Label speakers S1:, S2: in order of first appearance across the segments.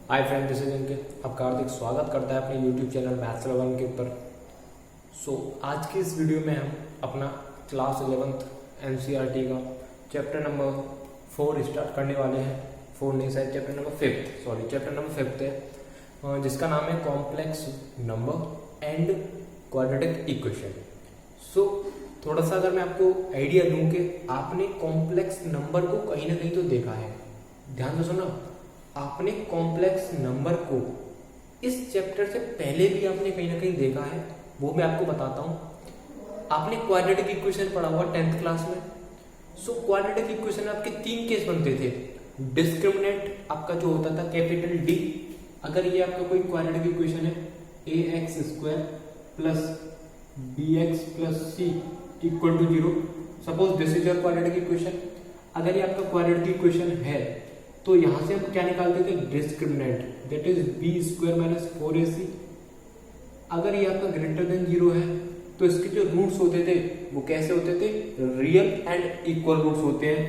S1: Hi friend, this is अंकित। आपका हार्दिक स्वागत करता है अपने यूट्यूब चैनल मैथ्स 11 के ऊपर। आज की इस वीडियो में हम अपना क्लास 11th एनसीईआरटी का चैप्टर नंबर 4 स्टार्ट करने वाले हैं। 4 नहीं, शायद चैप्टर नंबर 5 है, जिसका नाम है complex number and quadratic equation. थोड़ा सा अगर मैं आपको आइडिया दूं कि आपने कॉम्प्लेक्स नंबर को कहीं ना कहीं तो देखा है, ध्यान से सुनो। आपने कॉम्प्लेक्स नंबर को इस चैप्टर से पहले भी आपने कहीं ना कहीं देखा है, वो मैं आपको बताता हूं। आपने क्वाड्रेटिक इक्वेशन पढ़ा हुआ 10th क्लास में। क्वाड्रेटिक इक्वेशन आपके 3 केस बनते थे। डिस्क्रिमिनेंट आपका जो होता था कैपिटल डी, अगर ये आपका कोई क्वाड्रेटिक इक्वेशन है ax² plus bx plus c equal to 0, suppose this is your quadratic equation. अगर ये आपका क्वाड्रेटिक इक्वेशन है तो यहां से हम क्या निकालते थे? Discriminant, that is b² minus 4ac। अगर ये आपका ग्रेटर देन 0 है तो इसके जो रूट्स होते थे वो कैसे होते थे? रियल एंड इक्वल रूट्स होते हैं।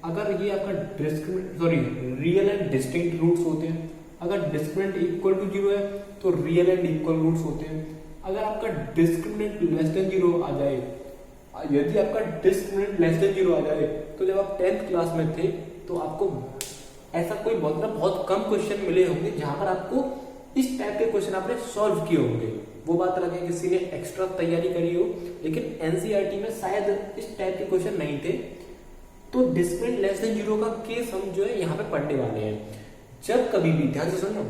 S1: अगर ये आपका रियल एंड डिस्टिंक्ट रूट्स होते हैं। अगर डिस्क्रिमिनेंट इक्वल टू 0 है तो रियल एंड इक्वल रूट्स होते हैं। अगर आपका डिस्क्रिमिनेंट लेस देन 0 आ जाए, यदि आपका डिस्क्रिमिनेंट लेस देन 0 आ जाए तो जब आप 10th क्लास में थे तो आपको ऐसा कोई बहुत कम क्वेश्चन मिले होंगे जहां पर आपको इस टाइप के क्वेश्चन आपने सॉल्व किए होंगे। वो बात अलग है किसी ने एक्स्ट्रा तैयारी करी हो, लेकिन एनसीईआरटी में शायद इस टाइप के क्वेश्चन नहीं थे। तो डिस्क्रिमिनेंट लेस देन 0 का केस हम जो है यहाँ पे पढ़ने वाले हैं। जब कभी भी ध्यान से सुनो,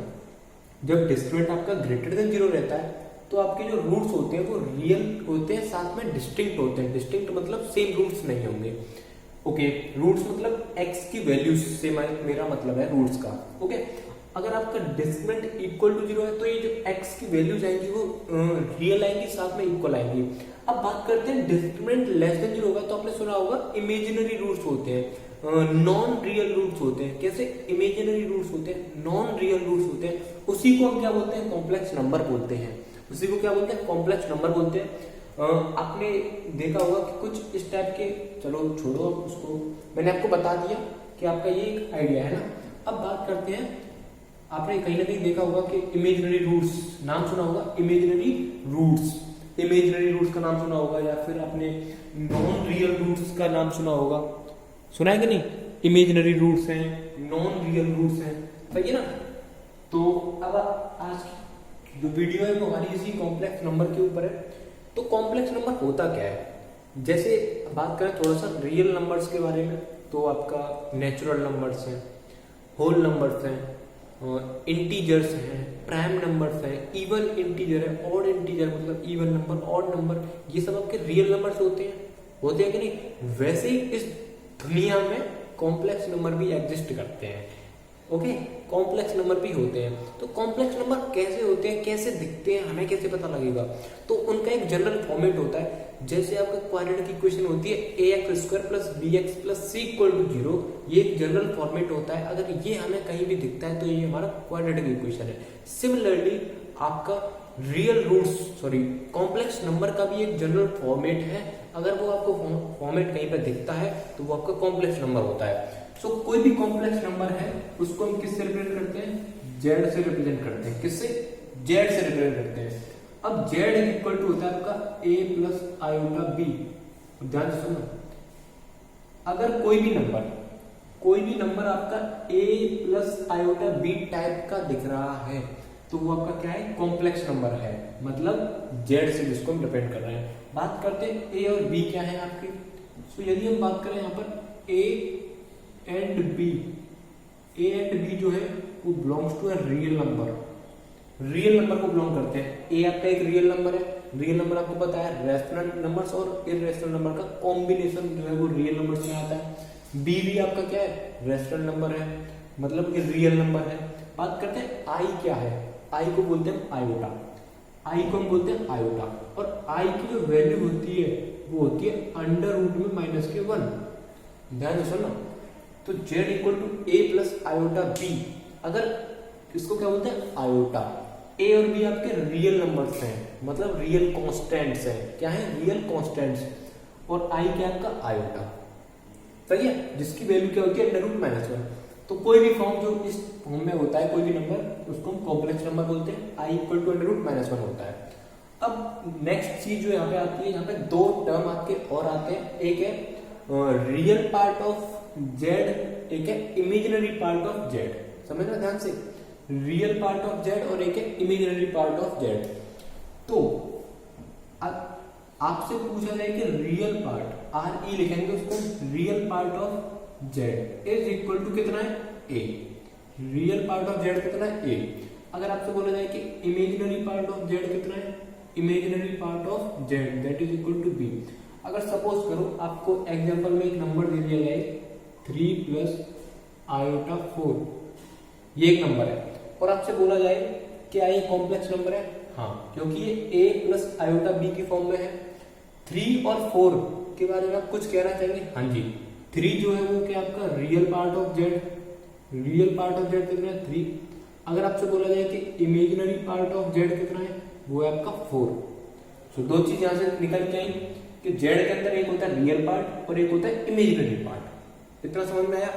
S1: जब डिस्क्रिमिनेंट आपका ग्रेटर देन 0 रहता है तो आपके जो रूट्स होते हैं वो रियल होते हैं, साथ में डिस्टिंक्ट होते हैं। डिस्टिंक्ट मतलब सेम रूट्स नहीं होंगे। ओके, रूट्स मतलब x की वैल्यू से मेरा मतलब है रूट्स का। ओके, अगर आपका डिस्क्रिमिनेंट इक्वल टू 0 है तो ये जो x की वैल्यूज आएंगी वो रियल आएंगी, साथ में इक्वल आएंगी। अब बात करते हैं डिस्क्रिमिनेंट लेस देन 0 होगा तो आपने सुना होगा इमेजिनरी रूट्स होते हैं, नॉन रियल रूट्स होते हैं। कैसे इमेजिनरी रूट्स होते हैं? नॉन रियल रूट्स होते हैं। उसी को हम क्या बोलते हैं? कॉम्प्लेक्स नंबर बोलते हैं। उसी को क्या बोलते हैं? कॉम्प्लेक्स नंबर बोलते हैं। आपने देखा होगा कि कुछ इस टाइप के, चलो छोड़ो उसको, मैंने आपको बता दिया कि आपका ये एक आइडिया है ना। अब बात करते हैं, आपने कहीं ना कहीं देखा होगा कि इमेजिनरी रूट्स, नाम सुना होगा इमेजिनरी रूट्स। इमेजिनरी रूट्स का नाम सुना होगा, या फिर आपने नॉन रियल रूट्स का नाम सुना होगा। सुना है कि नहीं? इमेजिनरी रूट्स हैं, नॉन रियल रूट्स हैं, सही है ना। तो अब आज की जो वीडियो है वो हमारी इसी कॉम्प्लेक्स नंबर के ऊपर है। तो कॉम्प्लेक्स नंबर होता क्या है? जैसे बात करें थोड़ा सा रियल नंबर्स के बारे में, तो आपका नेचुरल नंबर्स हैं, होल नंबर्स हैं, इंटीजर्स हैं, प्राइम नंबर्स हैं, इवन इंटीजर है, ऑड इंटीजर मतलब इवन नंबर, ऑड नंबर, ये सब आपके रियल नंबर्स होते हैं कि नहीं? वैसे ही इस दुनिया में कॉम्प्लेक्स नंबर भी एग्जिस्ट करते हैं। ओके, कॉम्प्लेक्स नंबर भी होते हैं। तो कॉम्प्लेक्स नंबर कैसे होते हैं, कैसे दिखते हैं, हमें कैसे पता लगेगा? तो उनका एक जनरल फॉर्मेट होता है। जैसे आपका क्वाड्रेटिक इक्वेशन होती है ax² plus bx plus c equal to 0, ये एक जनरल फॉर्मेट होता है। अगर ये हमें कहीं भी दिखता है तो ये हमारा क्वाड्रेटिक इक्वेशन है। सिमिलरली आपका कॉम्प्लेक्स नंबर का भी एक जनरल फॉर्मेट है। अगर वो आपको फॉर्मेट कहीं पर दिखता है तो वो आपका कॉम्प्लेक्स नंबर होता है। कोई भी कॉम्प्लेक्स नंबर है उसको हम किससे रिप्रेजेंट करते हैं? जेड से रिप्रेजेंट करते हैं। किससे? जेड से रिप्रेजेंट करते हैं। अब जेड इक्वल टू होता है आपका a प्लस आयोटा b। ध्यान से सुनो, अगर कोई भी नंबर आपका a plus iota b type का दिख रहा है तो वो आपका क्या है? कॉम्प्लेक्स नंबर है, मतलब जेड से जिसको हम डिपेंड कर रहे हैं। बात करते हैं a और b क्या है आपके। यदि हम बात करें यहाँ पर a एंड b जो है वो बिलोंग्स टू रियल नंबर को बिलोंग करते हैं। a आपका एक रियल नंबर है। रियल नंबर आपको पता है रेशनल नंबर्स और इररेशनल नंबर का कॉम्बिनेशन जो है वो रियल नंबर्स में आता है। b भी आपका क्या है? रेशनल नंबर है, मतलब ये रियल नंबर है। बात करते हैं i क्या है। i को बोलते हैं आयोटा। और i की जो वैल्यू होती है वो होती है अंडर रूट में -1। ध्यान से सुनो, तो z equal to a plus iota b, अगर इसको क्या बोलते हैं? आयोटा। a और b आपके रियल नंबर्स हैं, मतलब रियल कांस्टेंट्स हैं। क्या है? Real constants. और i क्या आपका? आयोटा, सही है, जिसकी वैल्यू क्या होती है? Under root -1। तो कोई भी फॉर्म जो इस फॉर्म में होता है, कोई भी नंबर, उसको हम कॉम्प्लेक्स नंबर बोलते हैं। i equal to under root -1 होता है। अब नेक्स्ट चीज जो यहाँ पे आती है, यहाँ पे दो टर्म आपके और आते हैं, एक है रियल पार्ट ऑफ जेड, एक है इमेजिनरी पार्ट ऑफ जेड। समझना ध्यान से, रियल पार्ट ऑफ जेड और एक है इमेजिनरी पार्ट ऑफ जेड। तो आपसे पूछा जाए कि रियल पार्ट, आर ई लिखेंगे उसको, real part of Z is equal to कितना है, A. Real part of Z कितना है, ए। अगर आपसे बोला जाए कि इमेजिनरी पार्ट ऑफ जेड कितना है, imaginary part of Z that is equal to B. अगर सपोज करो आपको एग्जांपल में एक नंबर दे दिया जाए 3 प्लस आयोटा 4, ये एक नंबर है, और आपसे बोला जाए क्या ये कॉम्प्लेक्स नंबर है, हाँ, क्योंकि ये a प्लस आयोटा बी की फॉर्म में है। 3 और 4 के बारे में आप कुछ कहना चाहेंगे? हाँ जी, 3 जो है वो क्या आपका real part of Z, real part of Z कितना है, 3। अगर आपसे बोला जाए कि इमेजिनरी पार्ट ऑफ जेड कितना है, वो है आपका 4। तो दो चीज यहां से निकल के आई कि जेड के अंदर एक होता है रियल पार्ट और एक होता है इमेजिनरी पार्ट। इतना समझ में आया?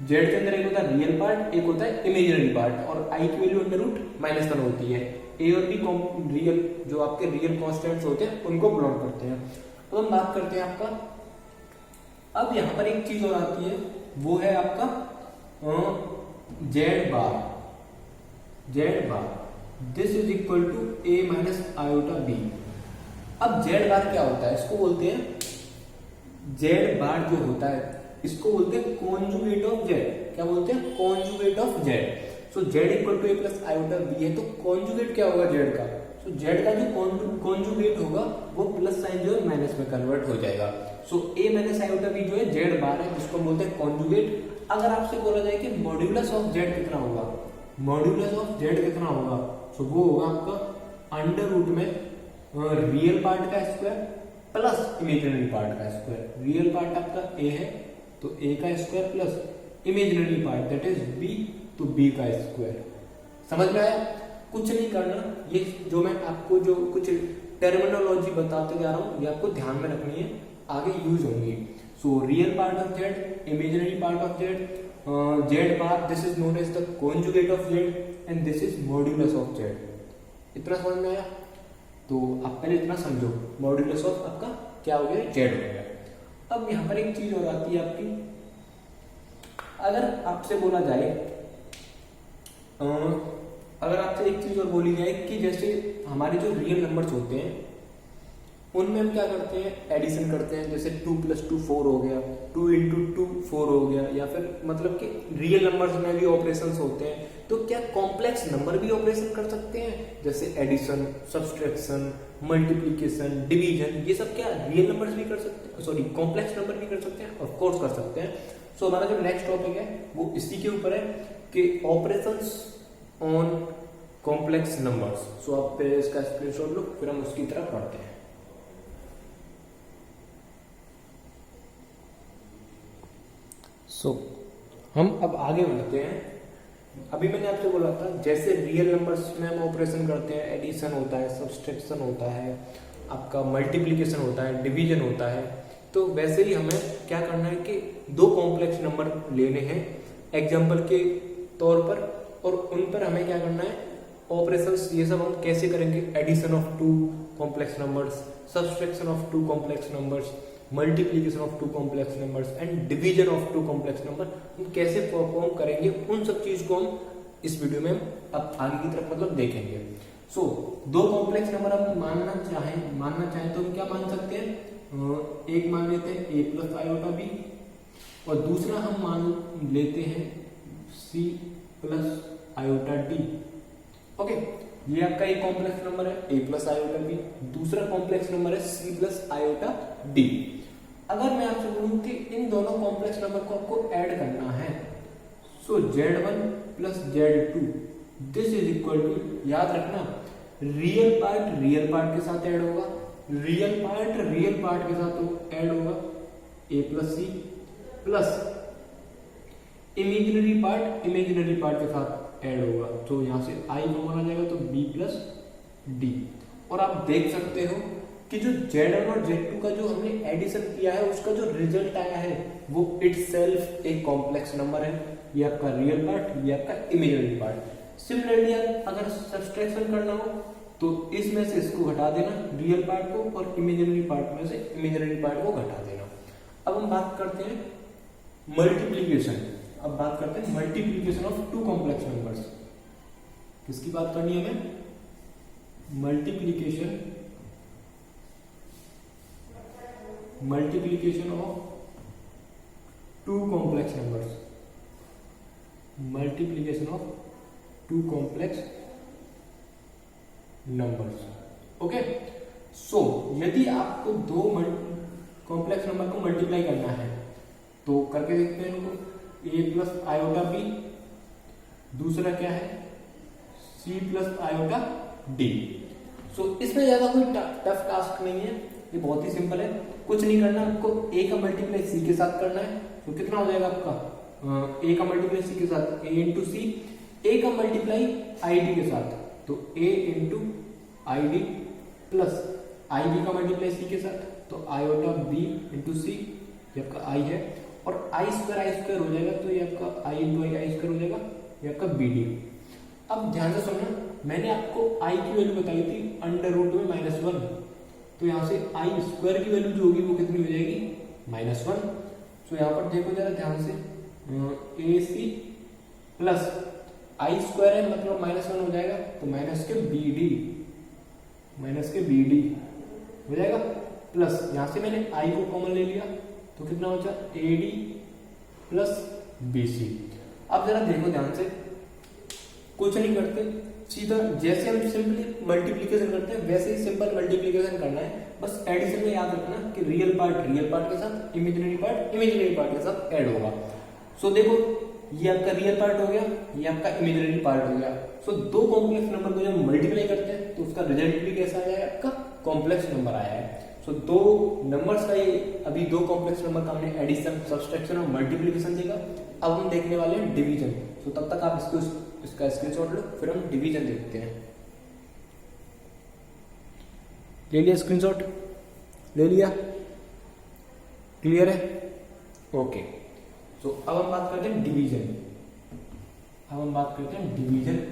S1: जेड के अंदर एक होता है रियल पार्ट, एक होता है इमेजिनरी पार्ट, और आई की वैल्यू अंडर रूट -1 होती है। ए और बी रियल, जो आपके रियल कॉन्स्टेंट्स होते हैं उनको प्लॉट करते हैं। तो हम बात करते हैं आपका, अब यहां पर एक चीज और आती है, वो है आपका Z bar. Z bar this is equal to a minus iota b। अब जेड बार क्या होता है, इसको बोलते हैं, जेड बार जो होता है इसको बोलते हैं कॉन्जुगेट ऑफ जेड। क्या बोलते हैं? Conjugate of Z. So Z equal to a plus iota b है, तो कॉन्जुगेट क्या होगा जेड का? सो जेड का जो कॉन्जुगेट होगा वो प्लस साइन जो है माइनस में कन्वर्ट हो जाएगा। सो a माइनस आयोटा b जो है जेड बार है, जिसको बोलते हैं कॉन्जुगेट। अगर आपसे बोला जाए कि मॉड्यूलस ऑफ जेड कितना होगा, मॉड्यूलस ऑफ जेड कितना होगा, सो वो होगा आपका अंडर रूट में रियल पार्ट का स्क्वायर प्लस इमेजिनरी पार्ट का स्क्वायर। रियल पार्ट आपका a है तो a का square plus imaginary part that is b, तो b का स्क्वायर। समझ में आया? कुछ नहीं करना, ये जो मैं आपको जो कुछ टर्मिनोलॉजी बताते जा रहा हूँ ये आपको ध्यान में रखनी है, आगे यूज होंगी। So real part of Z, imaginary part of Z, Z bar this is known as the conjugate of Z and this is modulus of Z. इतना समझ में आया? तो आप पहले इतना समझो, मॉड्यूलस ऑफ आपका क्या हो गया, जेड हो गया। अब यहाँ पर एक चीज और आती है आपकी, अगर आपसे बोला जाए, अगर आपसे एक चीज और बोली जाए कि जैसे हमारे जो रियल नंबर्स होते हैं उनमें हम क्या करते हैं, एडिशन करते हैं, जैसे 2 + 2 4 हो गया, 2 × 2 4 हो गया, या फिर मतलब कि रियल नंबर्स में भी ऑपरेशंस होते हैं। तो क्या कॉम्प्लेक्स नंबर भी ऑपरेशन कर सकते हैं, जैसे एडिशन, सब्सट्रैक्शन, मल्टीप्लिकेशन, डिवीजन, ये सब क्या रियल नंबर्स भी कर सकते हैं, सॉरी कॉम्प्लेक्स नंबर भी कर सकते हैं? ऑफ कोर्स कर सकते हैं। सो हमारा जो नेक्स्ट टॉपिक है वो इसी के ऊपर है कि ऑपरेशंस ऑन कॉम्प्लेक्स नंबर्स। सो आप पहले इसका स्क्रीनशॉट लो, फिर हम उसकी तरफ पढ़ते हैं। हम अब आगे बढ़ते हैं। अभी मैंने आपसे बोला था जैसे रियल नंबर्स में हम ऑपरेशन करते हैं, एडिशन होता है, सब्सट्रैक्शन होता है, आपका मल्टीप्लिकेशन होता है, डिवीजन होता है, तो वैसे ही हमें क्या करना है कि दो कॉम्प्लेक्स नंबर लेने हैं एग्जाम्पल के तौर पर, और उन पर हमें क्या करना है, ऑपरेशंस ये सब हम कैसे करेंगे, addition of 2 complex numbers, subtraction of 2 complex numbers, multiplication of 2 complex numbers and division of 2 complex number, हम कैसे परफॉर्म करेंगे, उन सब चीज को हम इस वीडियो में अब आगे की तरफ मतलब देखेंगे। सो दो कॉम्प्लेक्स नंबर हम मानना चाहें तो हम क्या मान सकते हैं, एक मान लेते हैं a प्लस आयोटा b, और दूसरा हम मान लेते हैं c plus iota d। Okay, ये आपका एक कॉम्प्लेक्स नंबर है a प्लस आयोटा b, दूसरा कॉम्प्लेक्स नंबर है c प्लस आयोटा d। अगर मैं आपसे बोलूं कि इन दोनों कॉम्प्लेक्स नंबर को आपको ऐड करना है, so z1 plus z2 this is equal to, याद रखना रियल पार्ट के साथ ऐड होगा, रियल पार्ट के साथ ऐड होगा a plus C, plus imaginary part के साथ ऐड होगा, तो यहां से i कॉमन आ जाएगा तो b प्लस डी। और आप देख सकते हो कि जो Z1 और Z2 का जो हमने एडिशन किया है उसका जो रिजल्ट आया है वो इटसेल्फ एक कॉम्प्लेक्स नंबर है। ये आपका रियल पार्ट, ये आपका इमेजिनरी पार्ट। सिमिलरली अगर सब्सट्रैक्शन करना हो तो इसमें से इसको घटा देना, रियल पार्ट को, और इमेजिनरी पार्ट में से इमेजिनरी पार्ट को घटा देना। अब हम बात करते हैं मल्टीप्लीकेशन। अब बात करते हैं multiplication of two complex numbers. किसकी बात करनी है हमें? Multiplication of two complex numbers. Multiplication of two complex numbers. Okay, so यदि आपको दो कॉम्प्लेक्स नंबर को मल्टीप्लाई करना है तो करके देखते हैं इनको। ए प्लस आयोटा बी, दूसरा क्या है? C plus iota D. So इसमें ज्यादा कोई टफ टास्क नहीं है, ये बहुत ही सिंपल है। कुछ नहीं करना, आपको ए का मल्टीप्लाई सी के साथ करना है। तो कितना हो जाएगा आपका? ए का मल्टीप्लाई सी के साथ ए इंटू सी, ए का मल्टीप्लाई आई डी के साथ तो A into I D, plus I B का मल्टीप्लाई सी के साथ तो आयोटा बी इंटू सी, ये आपका आई है, और आई स्क्वायर हो जाएगा तो ये आपका आई इंटू आई स्क्वायर हो जाएगा, ये आपका बी डी। अब ध्यान से सुनना, मैंने आपको आई की वैल्यू बताई थी अंडर रूट में -1, तो यहाँ से आई स्क्वायर की वैल्यू जो होगी वो कितनी हो जाएगी? -1। तो यहाँ पर देखो जरा ध्यान से, ए सी प्लस आई स्क्वायर है मतलब -1 हो जाएगा, तो माइनस के बी डी हो जाएगा, प्लस यहाँ से मैंने आई को कॉमन ले लिया तो कितना हो जाएगा? A D plus B C. अब जरा देखो ध्यान से, कुछ नहीं करते, सीधा जैसे हम सिंपली मल्टीप्लीकेशन करते हैं वैसे ही सिंपल मल्टीप्लीकेशन करना है। बस एडिशन में याद रखना कि रियल पार्ट के साथ, इमेजिनरी पार्ट के साथ ऐड होगा। सो देखो, ये आपका रियल पार्ट हो गया, ये आपका इमेजिनरी पार्ट हो गया। सो दो कॉम्प्लेक्स नंबर को जब मल्टीप्लाई करते हैं तो उसका रिजल्ट भी कैसा आया है? आपका कॉम्प्लेक्स नंबर आया है। सो दो नंबर्स का ये अभी दो कॉम्प्लेक्स नंबर का हमने एडिशन, सब्सट्रैक्शन और मल्टीप्लीकेशन देखा। अब हम देखने वाले हैं डिवीजन। सो तब तक आप इसका स्क्रीनशॉट लो, फिर हम डिवीजन देखते हैं। ले लिया स्क्रीनशॉट? ले लिया? क्लियर है? ओके। तो अब हम बात करते हैं division.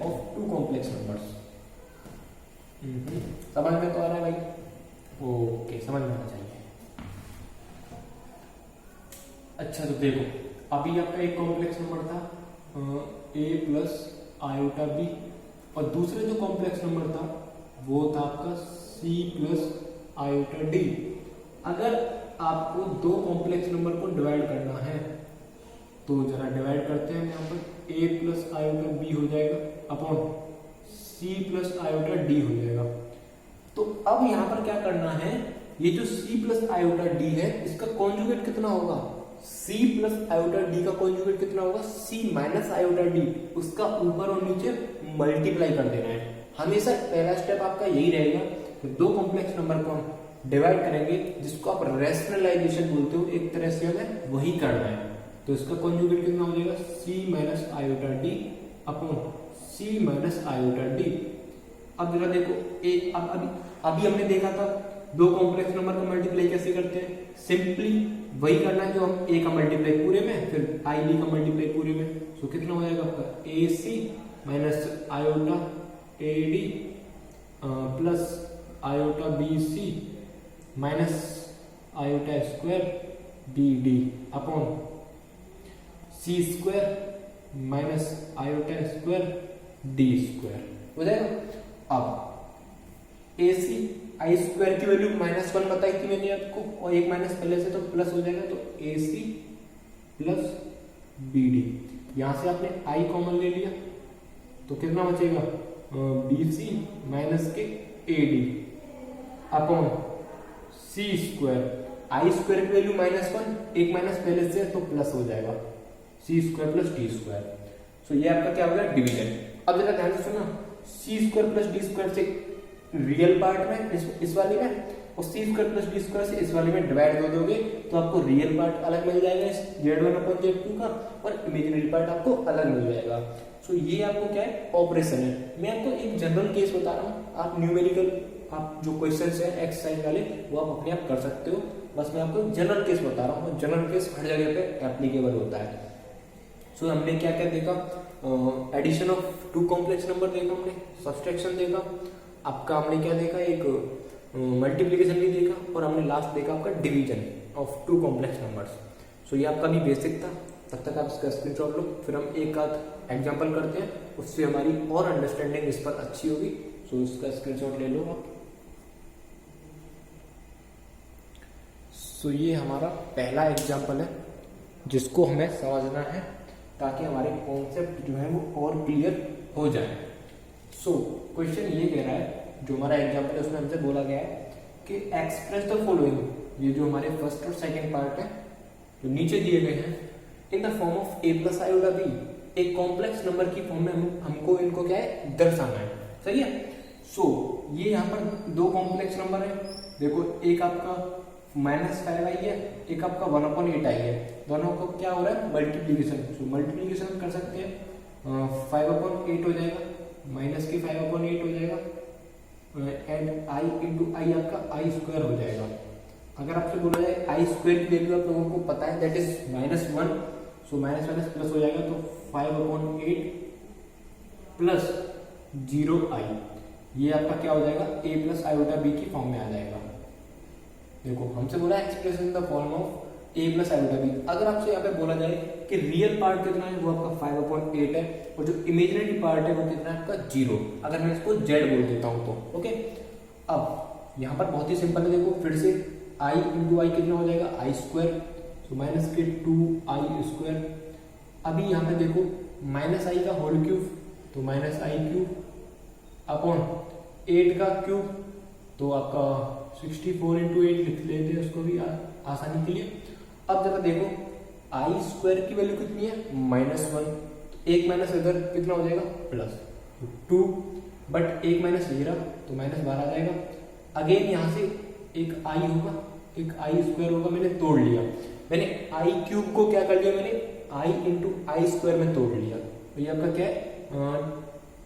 S1: Of two complex numbers. समझ में तो आ रहा है भाई? ओके, समझ में आना चाहिए। अच्छा, तो देखो, अभी आपका एक कॉम्प्लेक्स नंबर था ए प्लस आयोटा बी, और दूसरा जो कॉम्प्लेक्स नंबर था वो था आपका सी प्लस आयोटा डी। अगर आपको दो कॉम्प्लेक्स नंबर को डिवाइड करना है तो जरा डिवाइड करते हैं। यहाँ पर ए प्लस आयोटा बी हो जाएगा upon C plus iota D हो जाएगा। तो अब यहाँ पर क्या करना है, ये जो सी प्लस आयोटा डी है इसका कॉन्जुगेट कितना होगा? सी प्लस आयोटा डी का कॉन्जुगेट कितना होगा? सी माइनस आयोटा डी, उसका ऊपर और नीचे मल्टीप्लाई कर देना है। हमेशा पहला स्टेप आपका यही रहेगा कि दो कॉम्प्लेक्स नंबर को हम डिवाइड करेंगे, जिसको आप रैशनलाइजेशन बोलते हो, एक तरह से हमें वही करना है। तो इसका कॉन्जुगेट कितना हो जाएगा? सी माइनस आयोटा डी अपॉन सी माइनस आयोटा डी। अब जरा देखो, अभी हमने देखा था दो कॉम्प्लेक्स नंबर का मल्टीप्लाई कैसे करते हैं। सिंपली वही करना है जो हम ए का मल्टीप्लाई पूरे में, फिर आई बी का मल्टीप्लाई पूरे में। सो कितना हो जाएगा आपका? A C minus iota A D plus iota B C minus iota square B D upon C square minus iota square D square हो जाएगा। अब ए सी आई स्क्वायर की वैल्यू -1 बताई थी मैंने आपको, और एक माइनस पहले से तो प्लस हो जाएगा, तो ए सी प्लस बी डी। यहां से आपने आई कॉमन ले लिया तो कितना बचेगा? बी सी माइनस के A D upon C square. I square की वैल्यू -1, एक माइनस पहले से तो प्लस हो जाएगा, C square plus D square. So ये आपका क्या हो गया? डिवीजन। अब जरा ध्यान से सुना, सी स्क्वायर प्लस डी स्क्वायर से रियल पार्ट में इस वाले में, और सी स्क्वायर प्लस डी स्क्वायर से इस वाले में डिवाइड कर दोगे तो आपको रियल पार्ट अलग मिल जाएगा Z1 अपॉन Z2 का, और इमेजिनरी पार्ट आपको अलग मिल जाएगा। सो ये आपको क्या है? ऑपरेशन है। मैं आपको एक जनरल केस बता रहा हूँ, आप न्यूमेरिकल आप जो क्वेश्चन है एक्सरसाइज वाले वो आप अपने आप कर सकते हो। बस मैं आपको जनरल केस बता रहा हूँ, जनरल केस हर जगह पे एप्लीकेबल होता है। सो हमने क्या क्या देखा, addition of two complex number देखा, हमने सब्सट्रैक्शन देखा, आपका हमने क्या देखा, एक मल्टीप्लीकेशन भी देखा, और हमने लास्ट देखा आपका division of two complex numbers. So ये आपका भी बेसिक था, तब तक आप इसका स्क्रीनशॉट लो, फिर हम एक आध एग्जांपल करते हैं, उससे हमारी और अंडरस्टैंडिंग इस पर अच्छी होगी। सो इसका स्क्रीनशॉट ले लो आप। सो ये हमारा पहला एग्जांपल है जिसको हमें समझना है ताकि हमारे कॉन्सेप्ट जो है वो और क्लियर हो जाए। सो क्वेश्चन ये कह रहा है, जो हमारा एग्जांपल है उसमें हमसे बोला गया है कि एक्सप्रेस द फॉलोइंग, ये जो हमारे फर्स्ट और सेकंड पार्ट है जो नीचे दिए गए हैं, in the form of a plus iota b, एक कॉम्प्लेक्स नंबर की फॉर्म में हमको इनको क्या है दर्शाना है। सही है। सो ये यहाँ पर दो कॉम्प्लेक्स नंबर है, देखो एक आपका -5i है, एक आपका 1/8i है, दोनों को क्या हो रहा है मल्टीप्लीकेशन। सो मल्टीप्लीकेशन कर सकते हैं, 5/8 हो जाएगा, माइनस के 5/8 हो जाएगा, एंड i इंटू आई आपका i² हो जाएगा। अगर आपसे बोला जाए i² की वैल्यू आप लोगों को पता है that is -1, so minus minus plus हो जाएगा, तो 5/8 प्लस 0i, ये आपका क्या हो जाएगा a प्लस आयोटा b की फॉर्म में आ जाएगा। देखो हमसे बोला है express in the form of a plus iota b। अगर आपसे यहाँ पे बोला जाए कि रियल पार्ट कितना है, वो आपका 5/8 है, और जो इमेजिनरी पार्ट है वो कितना है आपका 0, अगर मैं इसको z बोल देता हूँ तो ओके। अब यहाँ पर बहुत ही सिंपल है, देखो फिर से i इंटू आई कितना हो जाएगा i², तो माइनस के 2i²। अभी यहाँ पे देखो -i का होल क्यूब, तो -i³ अपॉन 8 का क्यूब, तो आपका 64 इंटू 8 लिख लेते हैं उसको भी आसानी के लिए। अब जरा देखो i² की वैल्यू कितनी है -1, एक माइनस इधर कितना हो जाएगा +2, बट एक माइनस ये रहा तो -12 आ जाएगा। अगेन यहाँ से एक i होगा, एक i² होगा, मैंने तोड़ लिया, मैंने i³ को क्या कर लिया, मैंने i इंटू i² में तोड़ लिया। तो ये आपका क्या है,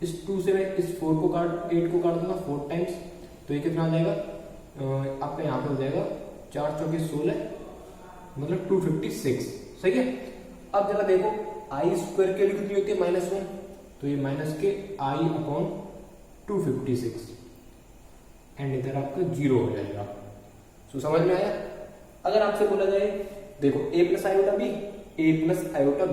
S1: इस 2 से मैं इस 8 को काट दूंगा 4 टाइम्स, तो ये कितना आ जाएगा आपका यहाँ पे हो जाएगा 4 चौके 16, मतलब 256। सही है। अब जरा देखो i² की वैल्यू कितनी होती है -1, तो ये माइनस के i/256, एंड इधर आपका 0 हो जाएगा। सो समझ में आया। अगर आपसे बोला जाए देखो a plus iota b,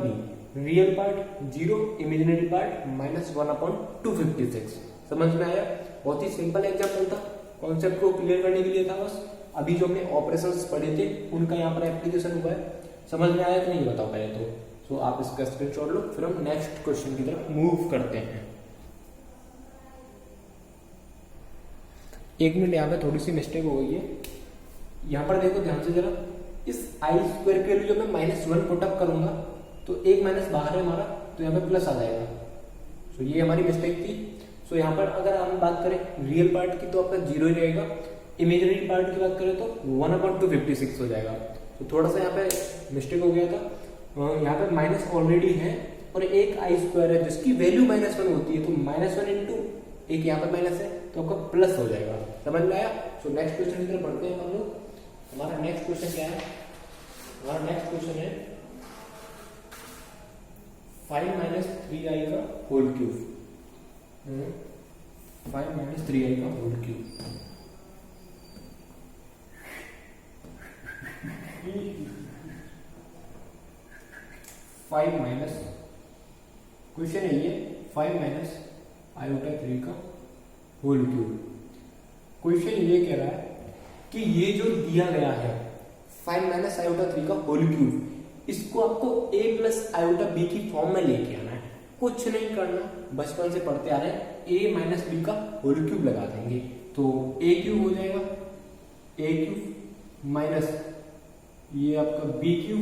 S1: real part 0, imaginary part -1/256, समझ में आया। बहुत ही सिंपल एग्जांपल था, कॉन्सेप्ट को क्लियर करने के लिए था बस। अभी जो हमने ऑपरेशंस पढ़े थे उनका यहाँ पर एप्लीकेशन हुआ है, समझ में आया कि नहीं बताओ पहले तो। सो आप इसका स्क्रीनशॉट लो, फिर हम नेक्स्ट क्वेश्चन की तरफ मूव करते हैं। 1 मिनट, यहाँ पे थोड़ी सी मिस्टेक हो गई है। यहाँ पर देखो ध्यान से जरा, इस i² के लिए जो मैं -1 पुटअप करूंगा तो एक माइनस बाहर है हमारा, तो यहाँ पे प्लस आ जाएगा। सो ये हमारी मिस्टेक थी। सो यहाँ पर अगर हम बात करें रियल पार्ट की तो आपका 0 ही रहेगा, इमेजिनरी पार्ट की बात करें तो 1/256 हो जाएगा। तो थोड़ा सा यहाँ पे मिस्टेक हो गया था, यहाँ पे माइनस ऑलरेडी है और एक i² है जिसकी वैल्यू -1 होती है, तो -1 इंटू एक यहाँ पर माइनस है तो आपका प्लस हो जाएगा। समझ में आया। सो नेक्स्ट क्वेश्चन की तरफ बढ़ते हैं हम लोग। हमारा नेक्स्ट क्वेश्चन क्या है, हमारा नेक्स्ट क्वेश्चन है 5 - 3i का होल क्यूब। 5 - 3i का होल क्यूब। क्वेश्चन है ये 5 - i/3 का होल क्यूब। क्वेश्चन ये कह रहा है कि ये जो दिया गया है 5 - i/3 का होल क्यूब, इसको आपको a प्लस आयोटा b की फॉर्म में लेके आना है। कुछ नहीं करना, बचपन से पढ़ते आ रहे हैं, a माइनस b का होल क्यूब लगा देंगे तो a³ हो जाएगा, a³ माइनस ये आपका b³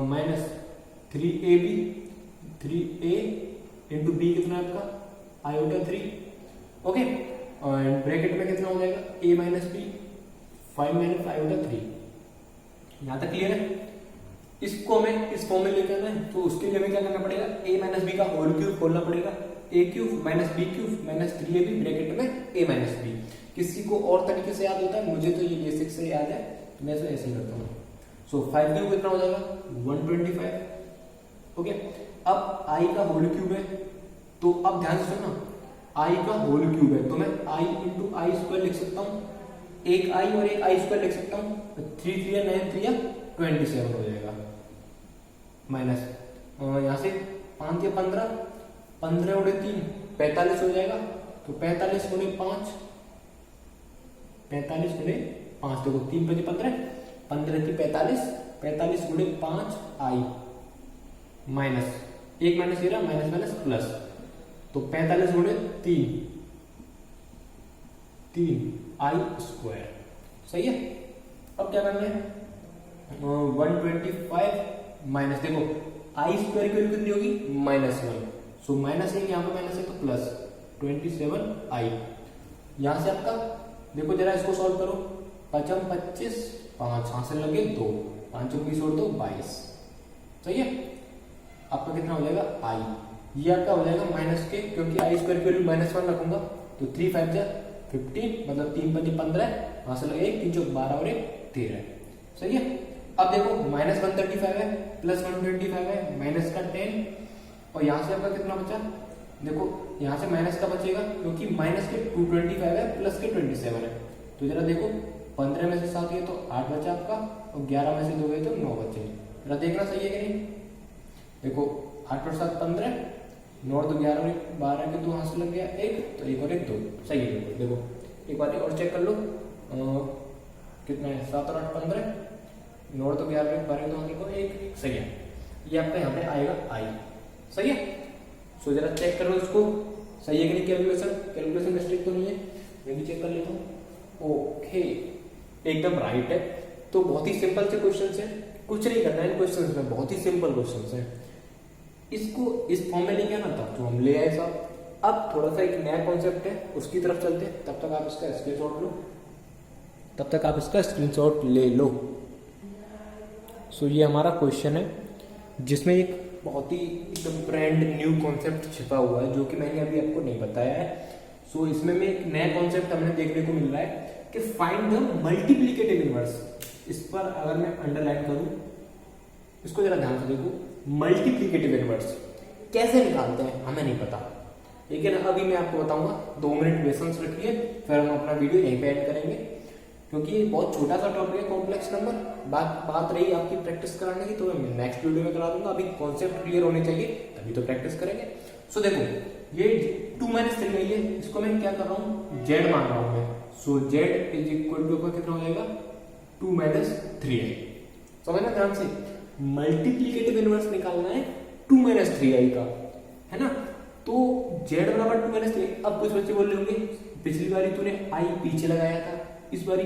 S1: minus 3ab, 3a into b कितना है आपका i/3। ओके, और ब्रैकेट में कितना हो जाएगा a - b, 5 - i/3। यहां तक क्लियर है। इसको हमें इस फॉर्म में लेके आना है, तो उसके लिए हमें क्या करना पड़ेगा, a माइनस बी का होल क्यूब खोलना पड़ेगा, a cube minus B cube minus 3ab bracket में a माइनस बी। किसी को और तरीके से याद होता है, मुझे तो ये बेसिक से याद है, तो मैं तो ऐसे ही करता हूँ। सो 5 क्यूब कितना हो जाएगा 125। ओके, अब i का होल क्यूब है, तो अब ध्यान से सुनना, i का होल क्यूब है तो मैं i इंटू आई स्क्वायर लिख सकता हूँ, एक i और एक i स्क्वायर लिख सकता हूँ, 3 3 9 3 27 हो जाएगा, माइनस यहाँ से 5 या 15, 15 उड़े 3 45 हो जाएगा, तो 45 गुणे 5, 45 गुणे 5, देखो 3 5 15, 15 थी 45, 45 गुणे 5 आई माइनस एक माइनस ये रहा, माइनस माइनस प्लस, तो 45 गुणे 3 आई स्क्वायर। सही है। अब क्या करना है, 125 माइनस, देखो आई स्क्वायर की वैल्यू कितनी होगी -1, सो माइनस है यहाँ पे माइनस है तो प्लस 27 आई। यहां से आपका देखो जरा इसको सॉल्व करो, 5 25 5 हाथ से लगे 2, 5 20 और 2 22। सही है। आपका कितना हो जाएगा आई, ये आपका हो जाएगा माइनस के, क्योंकि आई स्क्वायर की वैल्यू -1 रखूंगा, तो 3 5 जा 15, मतलब 3 5 15, वहां से लगे 1 3 4 12 और 1 13। सही है। अब देखो -135 है, प्लस 125 है, माइनस का 10, और यहाँ से आपका कितना बचा, देखो यहाँ से माइनस का बचेगा, क्योंकि माइनस के 225 है, प्लस के 27 है, तो जरा देखो 15 में से 7 गए तो 8 बचा आपका, और 11 में से 2 गए तो 9 बचे। जरा देखना सही है कि नहीं, देखो 8 और 7 15, 9 और 2 11 और 1 12 के 2 हाथ से लग गया 1, तो 1 और 1 2। सही है। देखो एक बार और चेक कर लो, कितना है 7 और 8 15, 9 और 2 11 और 1 12 के 2 हाथ देखो 1। सही है। ये आपका यहाँ पे आएगा आई। सही है। सो जरा चेक कर लो इसको, सही है कि नहीं, कैलकुलेशन मिस्टेक तो नहीं है, मैं भी चेक कर लेता हूँ। ओके, एकदम राइट है। तो बहुत ही सिंपल से क्वेश्चन है, कुछ नहीं करना है इन क्वेश्चन में, बहुत ही सिंपल क्वेश्चन है। इसको इस फॉर्म में लेके आना था तो हम ले आए साहब। अब थोड़ा सा एक नया कॉन्सेप्ट है, उसकी तरफ चलते हैं, तब तक आप इसका स्क्रीनशॉट ले लो। सो ये हमारा क्वेश्चन है, जिसमें एक बहुत ही एकदम ब्रांड न्यू कॉन्सेप्ट छिपा हुआ है, जो कि मैंने अभी आपको नहीं बताया है। सो इसमें में एक नया कॉन्सेप्ट हमें देखने को मिल रहा है कि फाइंड द मल्टीप्लिकेटिव इनवर्स। इस पर अगर मैं अंडरलाइन करूं, इसको जरा ध्यान से देखो, मल्टीप्लिकेटिव इनवर्स कैसे निकालते हैं हमें नहीं पता, लेकिन अभी मैं आपको बताऊंगा। 2 मिनट पेशेंस रखिए, फिर हम अपना वीडियो यहीं पे एंड करेंगे, क्योंकि ये बहुत छोटा सा टॉपिक है, कॉम्प्लेक्स नंबर। बात रही आपकी प्रैक्टिस कराने की, तो मैं नेक्स्ट वीडियो में करा दूंगा। अभी कॉन्सेप्ट क्लियर होने चाहिए, तभी तो प्रैक्टिस करेंगे। सो देखो ये 2 - 3 है, इसको मैं क्या कर रहा हूँ, जेड मान रहा हूँ मैं। सो जेड इज इक्वल टू कितना हो जाएगा 2 - 3i। समझना ध्यान से, मल्टीप्लिकेटिव इनवर्स निकालना है 2 - 3i का, है ना। तो z बराबर 2 - 3। अब कुछ बच्चे बोल रहे होंगे पिछली बारी तूने i पीछे लगाया था, इस बारी